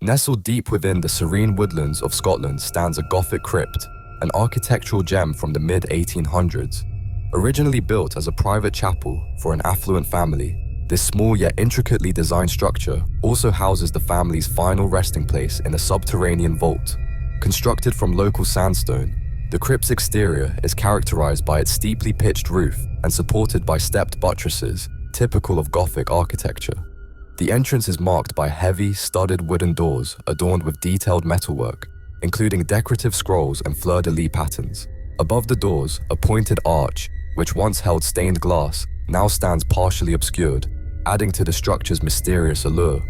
Nestled deep within the serene woodlands of Scotland stands a Gothic crypt, an architectural gem from the mid-1800s. Originally built as a private chapel for an affluent family, this small yet intricately designed structure also houses the family's final resting place in a subterranean vault. Constructed from local sandstone, the crypt's exterior is characterized by its steeply pitched roof and supported by stepped buttresses, typical of Gothic architecture. The entrance is marked by heavy, studded wooden doors adorned with detailed metalwork, including decorative scrolls and fleur-de-lis patterns. Above the doors, a pointed arch, which once held stained glass, now stands partially obscured, adding to the structure's mysterious allure.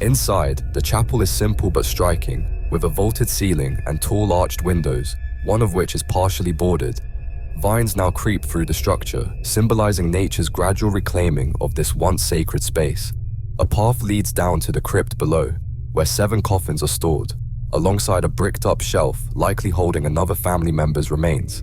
Inside, the chapel is simple but striking, with a vaulted ceiling and tall arched windows, one of which is partially boarded. Vines now creep through the structure, symbolizing nature's gradual reclaiming of this once sacred space. A path leads down to the crypt below, where 7 coffins are stored, alongside a bricked-up shelf likely holding another family member's remains.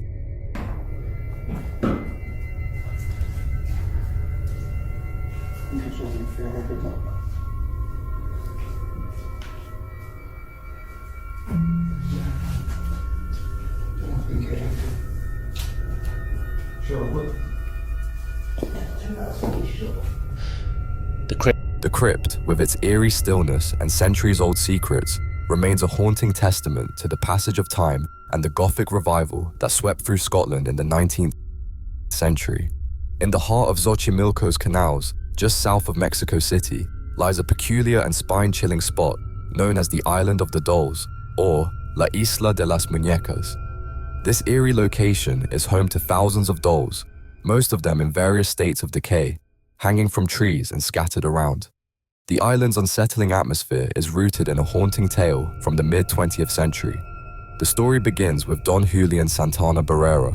The crypt, with its eerie stillness and centuries-old secrets, remains a haunting testament to the passage of time and the Gothic revival that swept through Scotland in the 19th century. In the heart of Xochimilco's canals, just south of Mexico City, lies a peculiar and spine-chilling spot known as the Island of the Dolls, or La Isla de las Muñecas. This eerie location is home to thousands of dolls, most of them in various states of decay, hanging from trees and scattered around. The island's unsettling atmosphere is rooted in a haunting tale from the mid-20th century. The story begins with Don Julian Santana Barrera,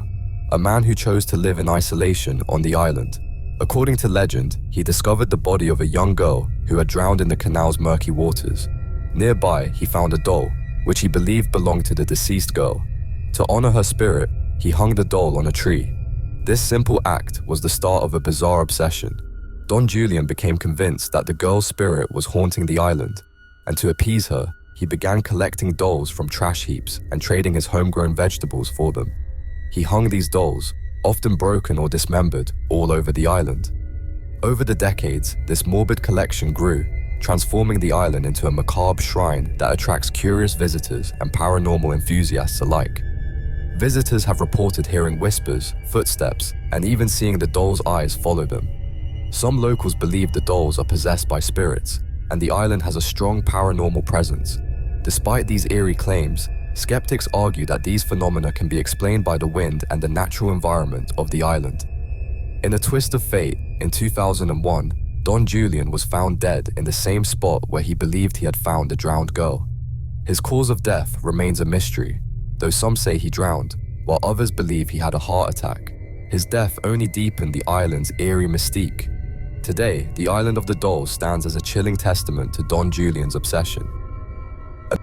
a man who chose to live in isolation on the island. According to legend, he discovered the body of a young girl who had drowned in the canal's murky waters. Nearby, he found a doll, which he believed belonged to the deceased girl. To honor her spirit, he hung the doll on a tree. This simple act was the start of a bizarre obsession. Don Julian became convinced that the girl's spirit was haunting the island, and to appease her, he began collecting dolls from trash heaps and trading his homegrown vegetables for them. He hung these dolls, often broken or dismembered, all over the island. Over the decades, this morbid collection grew, transforming the island into a macabre shrine that attracts curious visitors and paranormal enthusiasts alike. Visitors have reported hearing whispers, footsteps, and even seeing the dolls' eyes follow them. Some locals believe the dolls are possessed by spirits, and the island has a strong paranormal presence. Despite these eerie claims, skeptics argue that these phenomena can be explained by the wind and the natural environment of the island. In a twist of fate, in 2001, Don Julian was found dead in the same spot where he believed he had found the drowned girl. His cause of death remains a mystery, though some say he drowned, while others believe he had a heart attack. His death only deepened the island's eerie mystique. Today, the Island of the Dolls stands as a chilling testament to Don Julian's obsession. In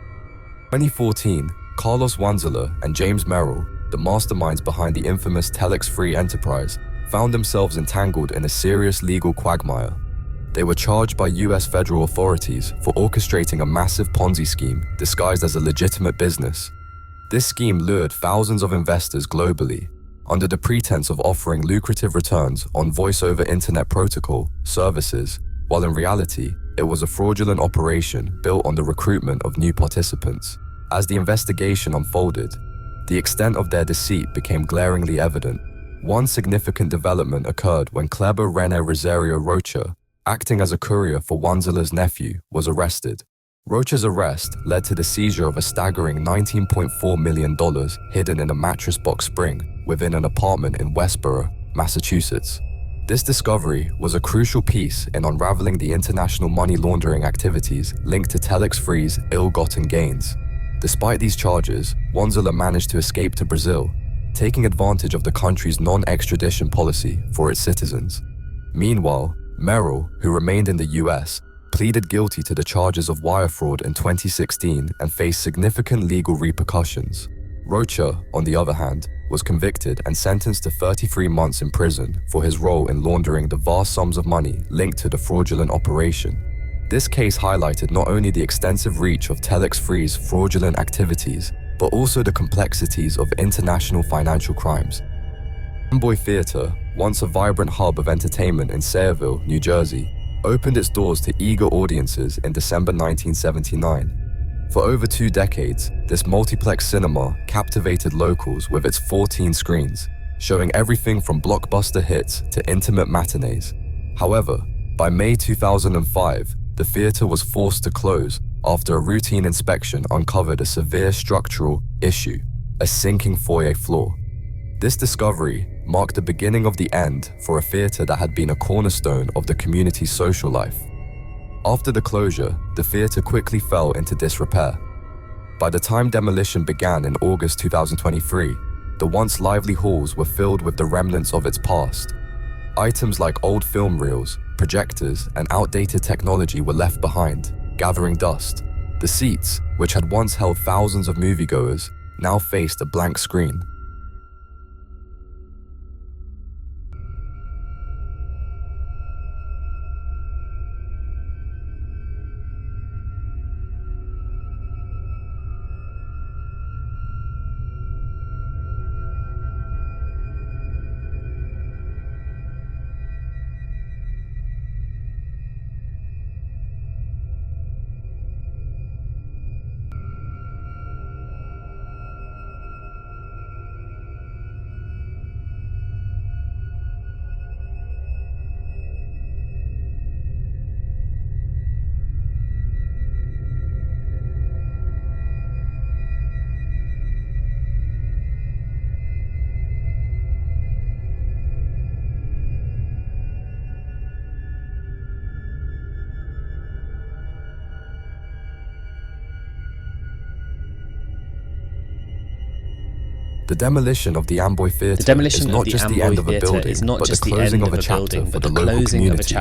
2014, Carlos Wanzler and James Merrill, the masterminds behind the infamous TelexFree enterprise, found themselves entangled in a serious legal quagmire. They were charged by US federal authorities for orchestrating a massive Ponzi scheme disguised as a legitimate business. This scheme lured thousands of investors globally, under the pretense of offering lucrative returns on voice-over internet protocol services, while in reality, it was a fraudulent operation built on the recruitment of new participants. As the investigation unfolded, the extent of their deceit became glaringly evident. One significant development occurred when Kleber René Rosario Rocha, acting as a courier for Wanzler's nephew, was arrested. Rocha's arrest led to the seizure of a staggering $19.4 million hidden in a mattress box spring within an apartment in Westboro, Massachusetts. This discovery was a crucial piece in unraveling the international money laundering activities linked to TelexFree's ill-gotten gains. Despite these charges, Wanzler managed to escape to Brazil, taking advantage of the country's non-extradition policy for its citizens. Meanwhile, Merrill, who remained in the US, pleaded guilty to the charges of wire fraud in 2016 and faced significant legal repercussions. Rocha, on the other hand, was convicted and sentenced to 33 months in prison for his role in laundering the vast sums of money linked to the fraudulent operation. This case highlighted not only the extensive reach of TelexFree's fraudulent activities, but also the complexities of international financial crimes. Amboy Theater, once a vibrant hub of entertainment in Sayreville, New Jersey, opened its doors to eager audiences in December 1979. For over 2 decades, this multiplex cinema captivated locals with its 14 screens, showing everything from blockbuster hits to intimate matinees. However, by May 2005, the theater was forced to close after a routine inspection uncovered a severe structural issue, a sinking foyer floor. This discovery marked the beginning of the end for a theater that had been a cornerstone of the community's social life. After the closure, the theater quickly fell into disrepair. By the time demolition began in August 2023, the once lively halls were filled with the remnants of its past. Items like old film reels, projectors, and outdated technology were left behind, gathering dust. The seats, which had once held thousands of moviegoers, now faced a blank screen. The demolition of the Amboy Theater is not just the end of a building, but the closing of a chapter for the local community.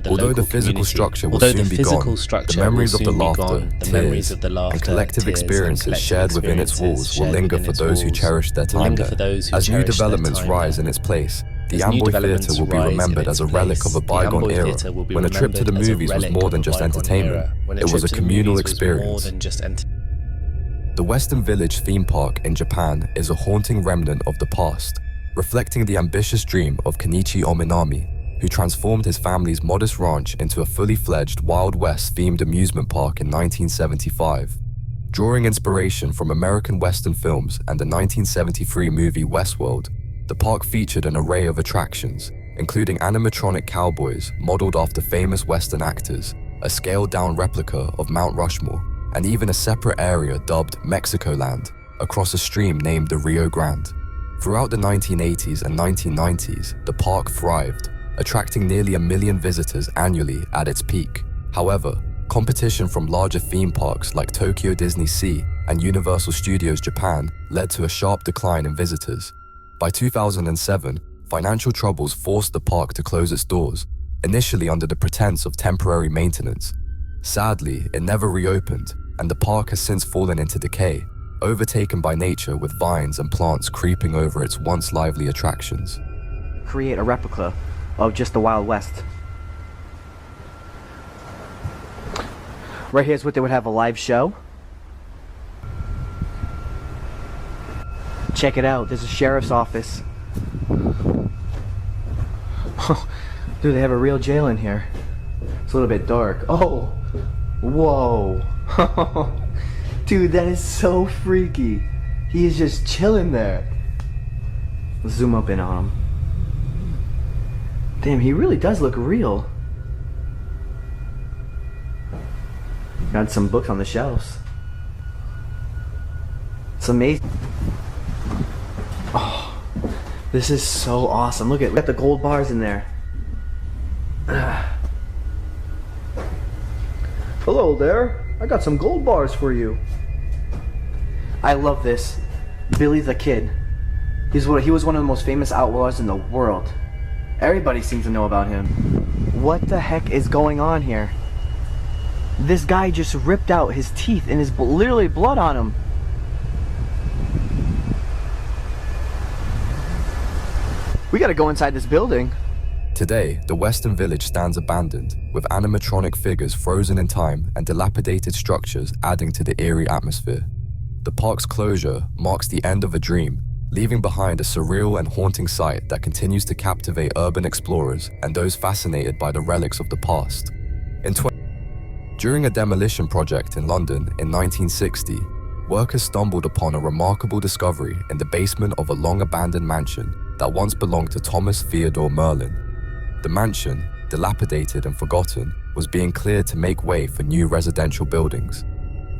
Although the physical structure will soon be gone, the memories of the laughter, tears, and collective experiences shared within its walls will linger for those who cherish their time there. As new developments rise in its place, the Amboy Theater will be remembered as a relic of a bygone era, when a trip to the movies was more than just entertainment, it was a communal experience. The Western Village theme park in Japan is a haunting remnant of the past, reflecting the ambitious dream of Kenichi Ominami, who transformed his family's modest ranch into a fully fledged Wild West-themed amusement park in 1975. Drawing inspiration from American Western films and the 1973 movie Westworld, the park featured an array of attractions, including animatronic cowboys modeled after famous Western actors, a scaled-down replica of Mount Rushmore, and even a separate area dubbed Mexicoland, across a stream named the Rio Grande. Throughout the 1980s and 1990s, the park thrived, attracting nearly 1 million visitors annually at its peak. However, competition from larger theme parks like Tokyo Disney Sea and Universal Studios Japan led to a sharp decline in visitors. By 2007, financial troubles forced the park to close its doors, initially under the pretense of temporary maintenance. Sadly, it never reopened, and the park has since fallen into decay, overtaken by nature with vines and plants creeping over its once lively attractions. Create a replica of just the Wild West. Right here's what they would have a live show. Check it out, there's a sheriff's office. Dude, they have a real jail in here. It's a little bit dark. Oh! Whoa. Dude, that is so freaky. He is just chilling there. Let's zoom up in on him. Damn, he really does look real. Got some books on the shelves. It's amazing. Oh, this is so awesome. Look at, we got the gold bars in there. Hello there, I got some gold bars for you. I love this. Billy the Kid. He was one of the most famous outlaws in the world. Everybody seems to know about him. What the heck is going on here? This guy just ripped out his teeth and there's literally blood on him. We gotta go inside this building. Today, the Western Village stands abandoned, with animatronic figures frozen in time and dilapidated structures adding to the eerie atmosphere. The park's closure marks the end of a dream, leaving behind a surreal and haunting sight that continues to captivate urban explorers and those fascinated by the relics of the past. During a demolition project in London in 1960, workers stumbled upon a remarkable discovery in the basement of a long-abandoned mansion that once belonged to Thomas Theodore Merlin. The mansion, dilapidated and forgotten, was being cleared to make way for new residential buildings.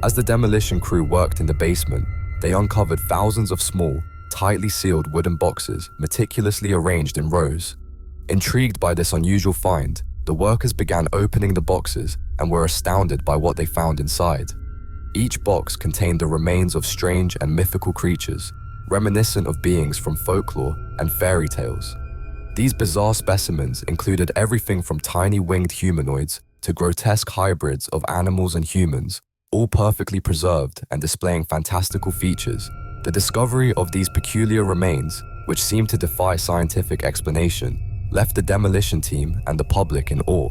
As the demolition crew worked in the basement, they uncovered thousands of small, tightly sealed wooden boxes meticulously arranged in rows. Intrigued by this unusual find, the workers began opening the boxes and were astounded by what they found inside. Each box contained the remains of strange and mythical creatures, reminiscent of beings from folklore and fairy tales. These bizarre specimens included everything from tiny winged humanoids to grotesque hybrids of animals and humans, all perfectly preserved and displaying fantastical features. The discovery of these peculiar remains, which seemed to defy scientific explanation, left the demolition team and the public in awe.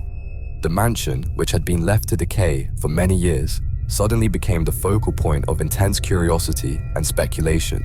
The mansion, which had been left to decay for many years, suddenly became the focal point of intense curiosity and speculation.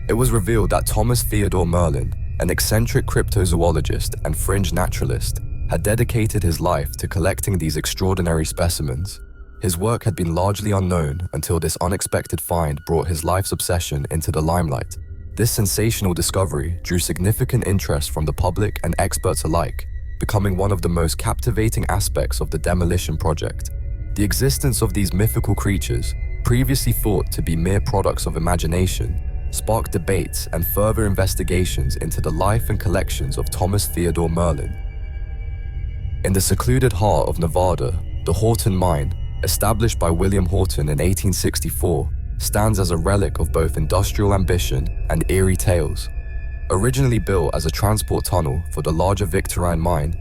It was revealed that Thomas Theodore Merlin, an eccentric cryptozoologist and fringe naturalist, had dedicated his life to collecting these extraordinary specimens. His work had been largely unknown until this unexpected find brought his life's obsession into the limelight. This sensational discovery drew significant interest from the public and experts alike, becoming one of the most captivating aspects of the demolition project. The existence of these mythical creatures, previously thought to be mere products of imagination, sparked debates and further investigations into the life and collections of Thomas Theodore Merlin. In the secluded heart of Nevada, the Horton Mine, established by William Horton in 1864, stands as a relic of both industrial ambition and eerie tales. Originally built as a transport tunnel for the larger Victorine mine,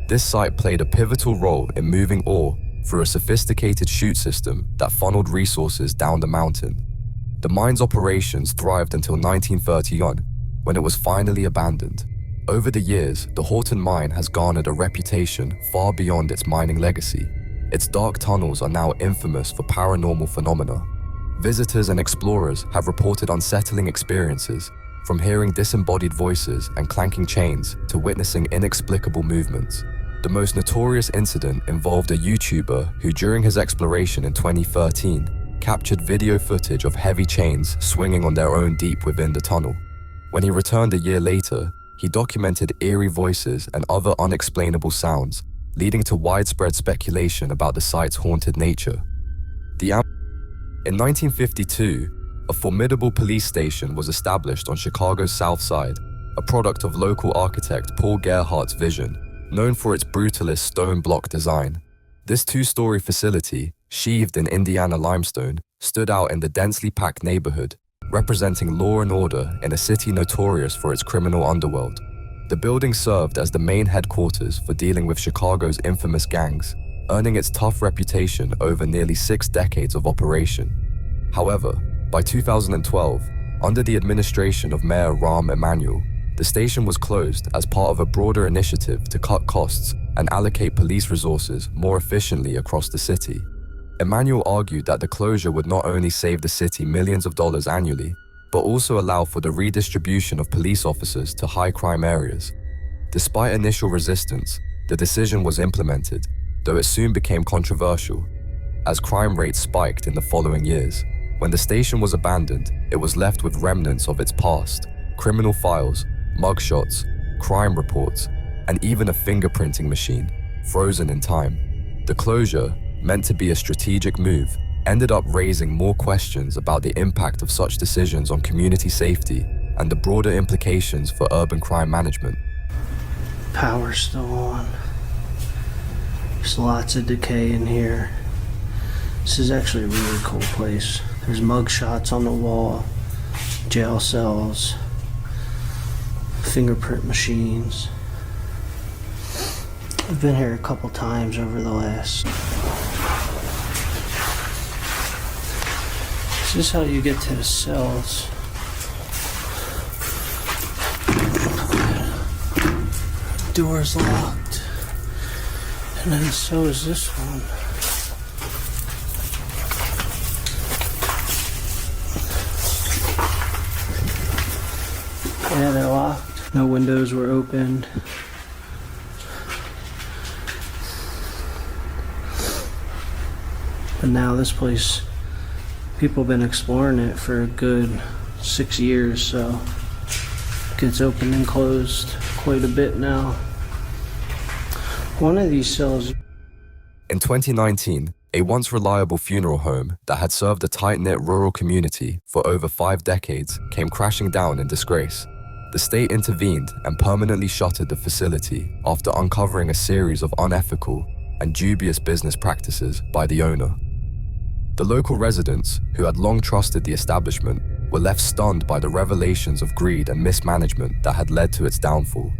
this site played a pivotal role in moving ore through a sophisticated chute system that funneled resources down the mountain. The mine's operations thrived until 1931, when it was finally abandoned. Over the years, the Horton Mine has garnered a reputation far beyond its mining legacy. Its dark tunnels are now infamous for paranormal phenomena. Visitors and explorers have reported unsettling experiences, from hearing disembodied voices and clanking chains to witnessing inexplicable movements. The most notorious incident involved a YouTuber who, during his exploration in 2013, captured video footage of heavy chains swinging on their own deep within the tunnel. When he returned a year later, he documented eerie voices and other unexplainable sounds, leading to widespread speculation about the site's haunted nature. In 1952, a formidable police station was established on Chicago's South Side, a product of local architect Paul Gerhardt's vision, known for its brutalist stone block design. This two-story facility, sheathed in Indiana limestone, stood out in the densely packed neighborhood, representing law and order in a city notorious for its criminal underworld. The building served as the main headquarters for dealing with Chicago's infamous gangs, earning its tough reputation over nearly 6 decades of operation. However, by 2012, under the administration of Mayor Rahm Emanuel, the station was closed as part of a broader initiative to cut costs and allocate police resources more efficiently across the city. Emanuel argued that the closure would not only save the city millions of dollars annually, but also allow for the redistribution of police officers to high-crime areas. Despite initial resistance, the decision was implemented, though it soon became controversial, as crime rates spiked in the following years. When the station was abandoned, it was left with remnants of its past, criminal files, mugshots, crime reports, and even a fingerprinting machine, frozen in time. The closure, meant to be a strategic move, ended up raising more questions about the impact of such decisions on community safety and the broader implications for urban crime management. Power's still on. There's lots of decay in here. This is actually a really cool place. There's mug shots on the wall, jail cells, fingerprint machines. I've been here a couple times over the last This is how you get to the cells. Door's locked. And then so is this one. Yeah, they're locked. No windows were opened. But now this place, people have been exploring it for a good 6 years, so it gets opened and closed quite a bit now. One of these cells. In 2019, a once reliable funeral home that had served a tight-knit rural community for over 5 decades came crashing down in disgrace. The state intervened and permanently shuttered the facility after uncovering a series of unethical and dubious business practices by the owner. The local residents, who had long trusted the establishment, were left stunned by the revelations of greed and mismanagement that had led to its downfall.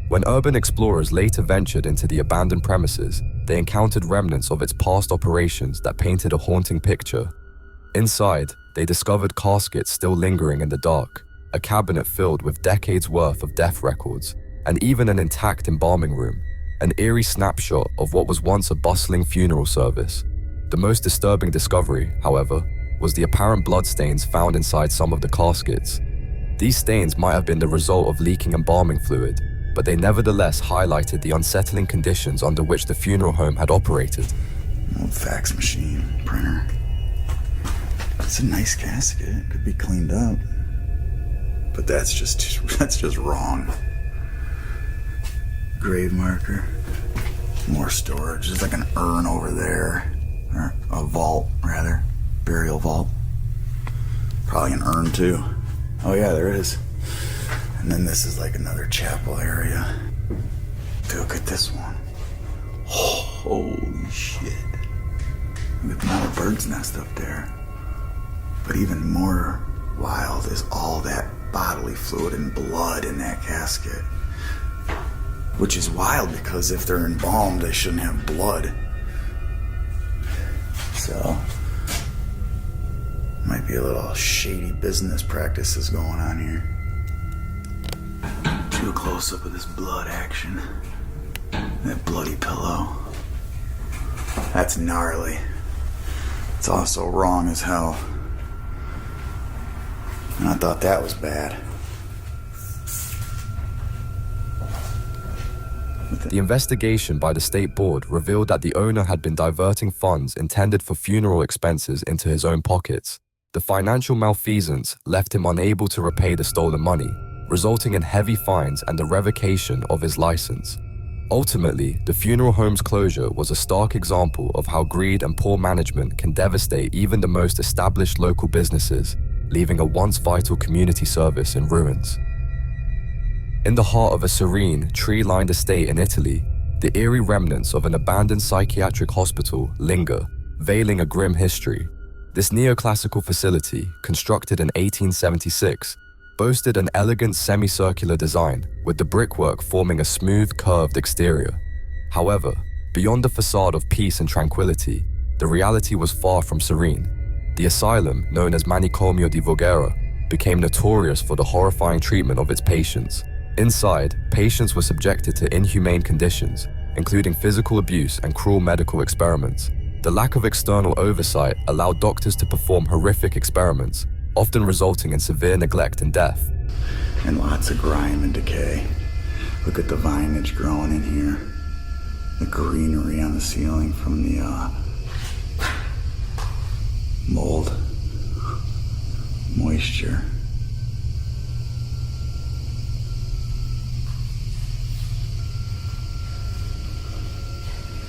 When urban explorers later ventured into the abandoned premises, they encountered remnants of its past operations that painted a haunting picture. Inside, they discovered caskets still lingering in the dark, a cabinet filled with decades worth of death records, and even an intact embalming room, an eerie snapshot of what was once a bustling funeral service. The most disturbing discovery, however, was the apparent bloodstains found inside some of the caskets. These stains might have been the result of leaking embalming fluid, but they nevertheless highlighted the unsettling conditions under which the funeral home had operated. Old fax machine, printer. It's a nice casket, it could be cleaned up. But that's just wrong. Grave marker. More storage. There's like an urn over there. Or a vault, rather. Burial vault. Probably an urn too. Oh yeah, there is. And then this is like another chapel area. Look at this one. Holy shit. Look at the amount of bird's nest up there. But even more wild is all that bodily fluid and blood in that casket. Which is wild because if they're embalmed, they shouldn't have blood. So, might be a little shady business practices going on here. Too close up with this blood action. That bloody pillow. That's gnarly. It's also wrong as hell. And I thought that was bad. The investigation by the state board revealed that the owner had been diverting funds intended for funeral expenses into his own pockets. The financial malfeasance left him unable to repay the stolen money, resulting in heavy fines and the revocation of his license. Ultimately, the funeral home's closure was a stark example of how greed and poor management can devastate even the most established local businesses, leaving a once vital community service in ruins. In the heart of a serene, tree-lined estate in Italy, the eerie remnants of an abandoned psychiatric hospital linger, veiling a grim history. This neoclassical facility, constructed in 1876, boasted an elegant semicircular design, with the brickwork forming a smooth, curved exterior. However, beyond the facade of peace and tranquility, the reality was far from serene. The asylum, known as Manicomio di Voghera, became notorious for the horrifying treatment of its patients. Inside, patients were subjected to inhumane conditions, including physical abuse and cruel medical experiments. The lack of external oversight allowed doctors to perform horrific experiments, often resulting in severe neglect and death. And lots of grime and decay. Look at the vinage growing in here. The greenery on the ceiling from the mold, moisture.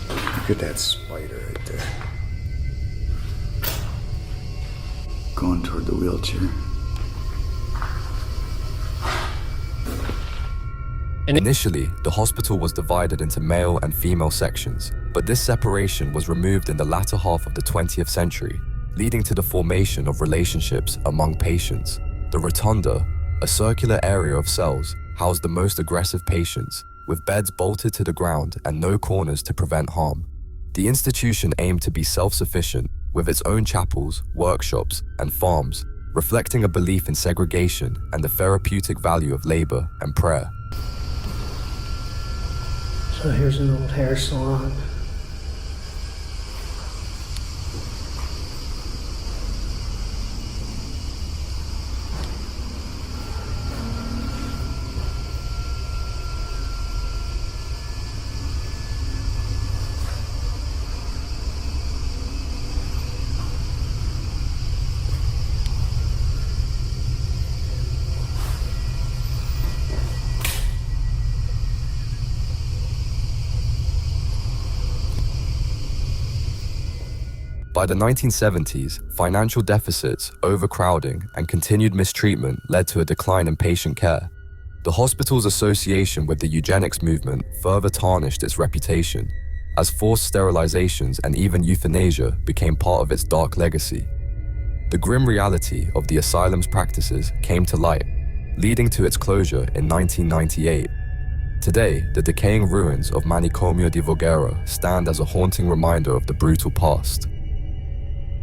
Look at that spider right there. Going toward the wheelchair. Initially, the hospital was divided into male and female sections, but this separation was removed in the latter half of the 20th century, leading to the formation of relationships among patients. The rotunda, a circular area of cells, housed the most aggressive patients, with beds bolted to the ground and no corners to prevent harm. The institution aimed to be self-sufficient, with its own chapels, workshops, and farms, reflecting a belief in segregation and the therapeutic value of labor and prayer. So here's an old hair salon. By the 1970s, financial deficits, overcrowding, and continued mistreatment led to a decline in patient care. The hospital's association with the eugenics movement further tarnished its reputation, as forced sterilizations and even euthanasia became part of its dark legacy. The grim reality of the asylum's practices came to light, leading to its closure in 1998. Today, the decaying ruins of Manicomio di Voghera stand as a haunting reminder of the brutal past.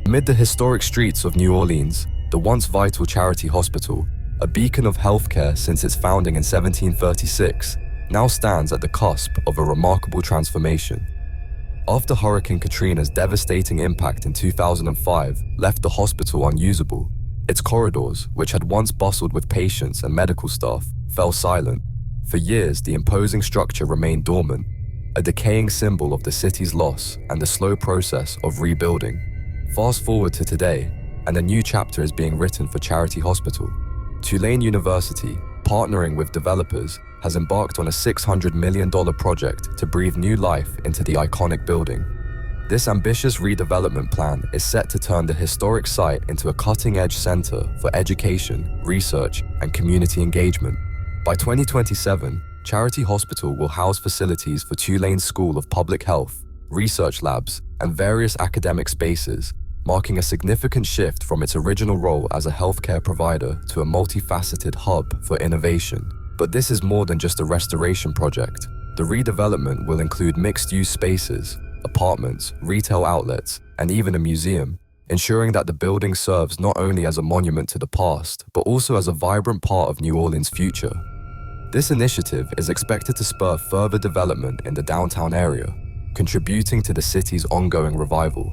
Amid the historic streets of New Orleans, the once vital charity hospital, a beacon of healthcare since its founding in 1736, now stands at the cusp of a remarkable transformation. After Hurricane Katrina's devastating impact in 2005 left the hospital unusable, its corridors, which had once bustled with patients and medical staff, fell silent. For years, the imposing structure remained dormant, a decaying symbol of the city's loss and the slow process of rebuilding. Fast forward to today, and a new chapter is being written for Charity Hospital. Tulane University, partnering with developers, has embarked on a $600 million project to breathe new life into the iconic building. This ambitious redevelopment plan is set to turn the historic site into a cutting-edge center for education, research, and community engagement. By 2027, Charity Hospital will house facilities for Tulane's School of Public Health, research labs, and various academic spaces, marking a significant shift from its original role as a healthcare provider to a multifaceted hub for innovation. But this is more than just a restoration project. The redevelopment will include mixed-use spaces, apartments, retail outlets, and even a museum, ensuring that the building serves not only as a monument to the past, but also as a vibrant part of New Orleans' future. This initiative is expected to spur further development in the downtown area, contributing to the city's ongoing revival.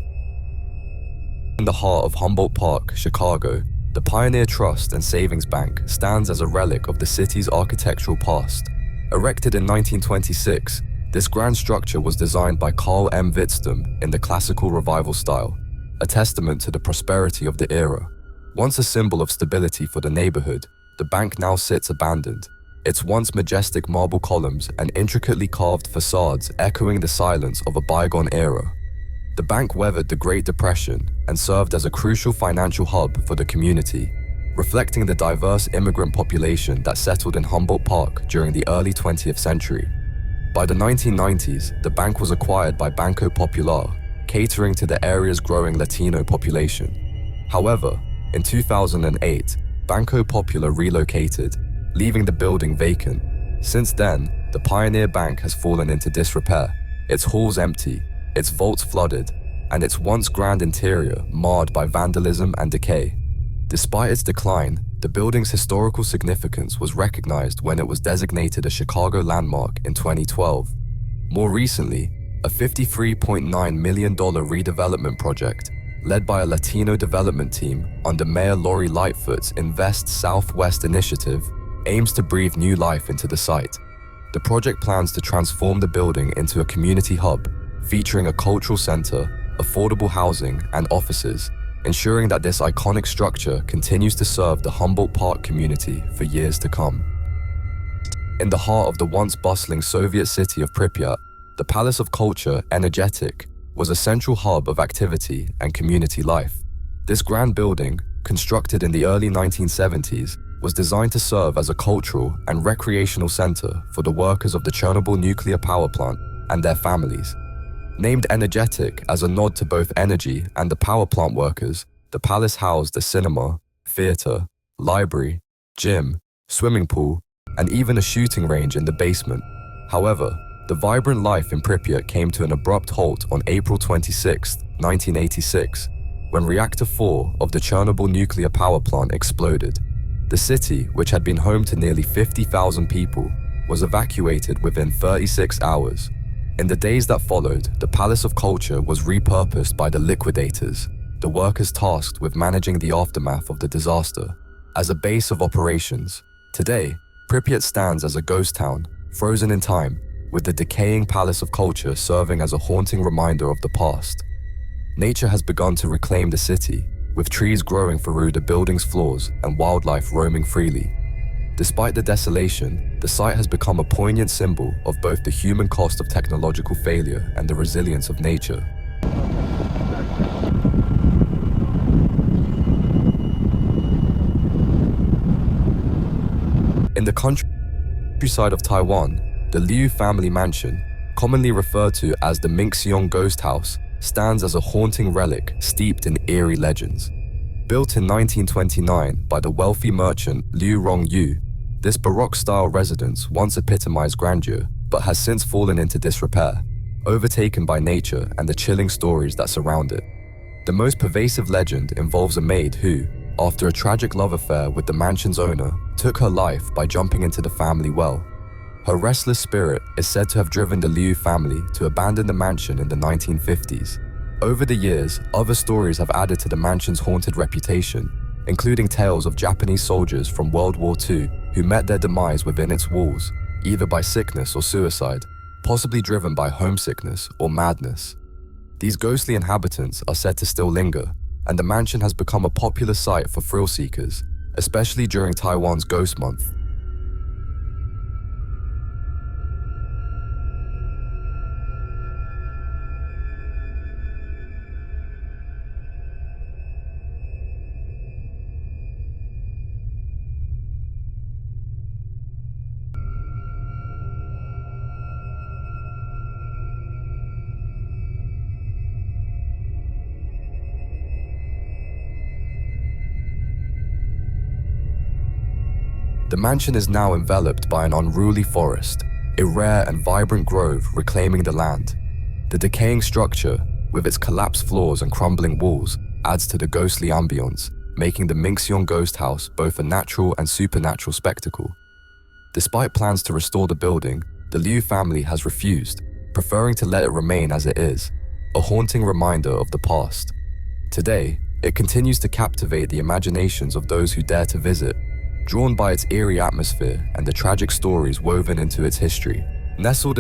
In the heart of Humboldt Park, Chicago, the Pioneer Trust and Savings Bank stands as a relic of the city's architectural past. Erected in 1926, this grand structure was designed by Carl M. Wittstam in the classical revival style, a testament to the prosperity of the era. Once a symbol of stability for the neighborhood, the bank now sits abandoned, its once majestic marble columns and intricately carved facades echoing the silence of a bygone era. The bank weathered the Great Depression and served as a crucial financial hub for the community, reflecting the diverse immigrant population that settled in Humboldt Park during the early 20th century. By the 1990s, the bank was acquired by Banco Popular, catering to the area's growing Latino population. However, in 2008, Banco Popular relocated, leaving the building vacant. Since then, the Pioneer Bank has fallen into disrepair, its halls empty, its vaults flooded, and its once grand interior marred by vandalism and decay. Despite its decline, the building's historical significance was recognized when it was designated a Chicago landmark in 2012. More recently, a $53.9 million redevelopment project, led by a Latino development team under Mayor Lori Lightfoot's Invest Southwest initiative, aims to breathe new life into the site. The project plans to transform the building into a community hub, featuring a cultural center, affordable housing, and offices, ensuring that this iconic structure continues to serve the Humboldt Park community for years to come. In the heart of the once bustling Soviet city of Pripyat, the Palace of Culture, Energetic, was a central hub of activity and community life. This grand building, constructed in the early 1970s, was designed to serve as a cultural and recreational center for the workers of the Chernobyl nuclear power plant and their families. Named Energetic as a nod to both energy and the power plant workers, the palace housed a cinema, theater, library, gym, swimming pool, and even a shooting range in the basement. However, the vibrant life in Pripyat came to an abrupt halt on April 26, 1986, when Reactor 4 of the Chernobyl nuclear power plant exploded. The city, which had been home to nearly 50,000 people, was evacuated within 36 hours. In the days that followed, the Palace of Culture was repurposed by the liquidators, the workers tasked with managing the aftermath of the disaster, as a base of operations. Today, Pripyat stands as a ghost town, frozen in time, with the decaying Palace of Culture serving as a haunting reminder of the past. Nature has begun to reclaim the city, with trees growing through the building's floors and wildlife roaming freely. Despite the desolation, the site has become a poignant symbol of both the human cost of technological failure and the resilience of nature. In the countryside of Taiwan, the Liu family mansion, commonly referred to as the Minxiong ghost house, stands as a haunting relic steeped in eerie legends. Built in 1929 by the wealthy merchant Liu Rongyu, this Baroque-style residence once epitomized grandeur, but has since fallen into disrepair, overtaken by nature and the chilling stories that surround it. The most pervasive legend involves a maid who, after a tragic love affair with the mansion's owner, took her life by jumping into the family well. Her restless spirit is said to have driven the Liu family to abandon the mansion in the 1950s. Over the years, other stories have added to the mansion's haunted reputation, including tales of Japanese soldiers from World War II who met their demise within its walls, either by sickness or suicide, possibly driven by homesickness or madness. These ghostly inhabitants are said to still linger, and the mansion has become a popular site for thrill seekers, especially during Taiwan's Ghost Month. The mansion is now enveloped by an unruly forest, a rare and vibrant grove reclaiming the land. The decaying structure, with its collapsed floors and crumbling walls, adds to the ghostly ambience, making the Minxiong ghost house both a natural and supernatural spectacle. Despite plans to restore the building, the Liu family has refused, preferring to let it remain as it is, a haunting reminder of the past. Today, it continues to captivate the imaginations of those who dare to visit, drawn by its eerie atmosphere and the tragic stories woven into its history. Nestled